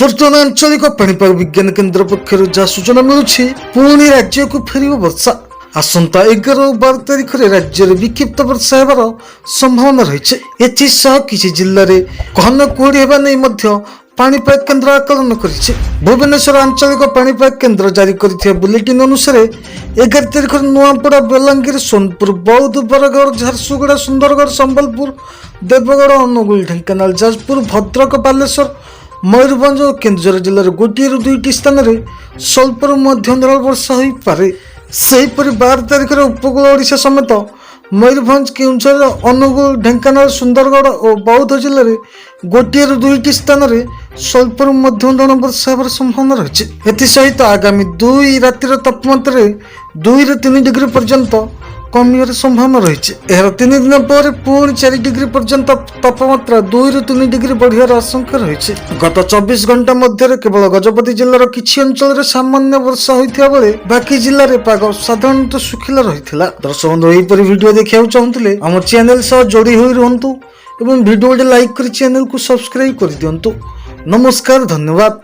ବର୍ତ୍ତମାନ ଆଞ୍ଚଳିକ ପାଣିପାଗ ବିଜ୍ଞାନ କେନ୍ଦ୍ର ପକ୍ଷରୁ ଯାହା ସୂଚନା ମିଳୁଛି, ପୁଣି ରାଜ୍ୟକୁ ଫେରିବ ବର୍ଷା। ଆସନ୍ତା 11 ଓ 12 ତାରିଖରେ ରାଜ୍ୟରେ ବିକ୍ଷିପ୍ତ ବର୍ଷା ହେବାର ସମ୍ଭାବନା ରହିଛି। ଏଥିସହ କିଛି ଜିଲ୍ଲାରେ ଘନ କୁହୁଡ଼ି ହେବା ନେଇ ମଧ୍ୟ ପାଣିପାଗ କେନ୍ଦ୍ର ଆକଳନ କରିଛି। ଭୁବନେଶ୍ୱର ଆଞ୍ଚଳିକ ପାଣିପାଗ କେନ୍ଦ୍ର ଜାରି କରିଥିବା ବୁଲେଟିନ ଅନୁସାରେ 11 ତାରିଖରେ ନୂଆପଡ଼ା, ବଲାଙ୍ଗୀର, ସୋନପୁର, ବୌଦ୍ଧ, ବରଗଡ଼, ଝାରସୁଗୁଡ଼ା, ସୁନ୍ଦରଗଡ଼, ସମ୍ବଲପୁର, ଦେବଗଡ଼, ଅନୁଗୁଳ, ଢେଙ୍କାନାଳ, ଯାଜପୁର, ଭଦ୍ରକ, ବାଲେଶ୍ୱର, ମୟୂରଭଞ୍ଜ ଓ କେନ୍ଦୁଝର ଜିଲ୍ଲାର ଗୋଟିଏରୁ 2ଟି ସ୍ଥାନରେ ସ୍ୱଳ୍ପରୁ ମଧ୍ୟମ ଧରଣର ବର୍ଷା ହୋଇପାରେ। ସେହିପରି 12 ତାରିଖରେ ଉପକୂଳ ଓଡ଼ିଶା ସମେତ ମୟୂରଭଞ୍ଜ, କେନ୍ଦୁଝର, ଅନୁଗୁଳ, ଢେଙ୍କାନାଳ, ସୁନ୍ଦରଗଡ଼ ଓ ବୌଦ୍ଧ ଜିଲ୍ଲାରେ ଗୋଟିଏରୁ 2ଟି ସ୍ଥାନରେ ସ୍ୱଳ୍ପରୁ ମଧ୍ୟମ ଧରଣର ବର୍ଷା ହେବାର ସମ୍ଭାବନା ରହିଛି। ଏଥିସହିତ ଆଗାମୀ 2 ରାତିର ତାପମାତ୍ରାରେ 2ରୁ 3 ଡିଗ୍ରୀ ପର୍ଯ୍ୟନ୍ତ କମିବାର ସମ୍ଭାବନା ରହିଛି। ଏହାର 3 ଦିନ ପରେ ପୁଣି 4 ଡିଗ୍ରୀ ପର୍ଯ୍ୟନ୍ତ ତାପମାତ୍ରା 2ରୁ 3 ଡିଗ୍ରୀ ବଢ଼ିବାର ଆଶଙ୍କା ରହିଛି। ଗତ 24 ଘଣ୍ଟା ମଧ୍ୟରେ କେବଳ ଗଜପତି ଜିଲ୍ଲାର କିଛି ଅଞ୍ଚଳରେ ସାମାନ୍ୟ ବର୍ଷା ହୋଇଥିବା ବେଳେ ବାକି ଜିଲ୍ଲାରେ ପାଗ ସାଧାରଣତଃ ଶୁଖିଲା ରହିଥିଲା। ଦର୍ଶକ ବନ୍ଧୁ, ଏହିପରି ଭିଡ଼ିଓ ଦେଖିବାକୁ ଚାହୁଁଥିଲେ ଆମ ଚ୍ୟାନେଲ ସହ ଯୋଡ଼ି ହୋଇ ରୁହନ୍ତୁ ଏବଂ ଭିଡ଼ିଓଟି ଲାଇକ୍ କରି ଚ୍ୟାନେଲକୁ ସବସ୍କ୍ରାଇବ୍ କରିଦିଅନ୍ତୁ। ନମସ୍କାର, ଧନ୍ୟବାଦ।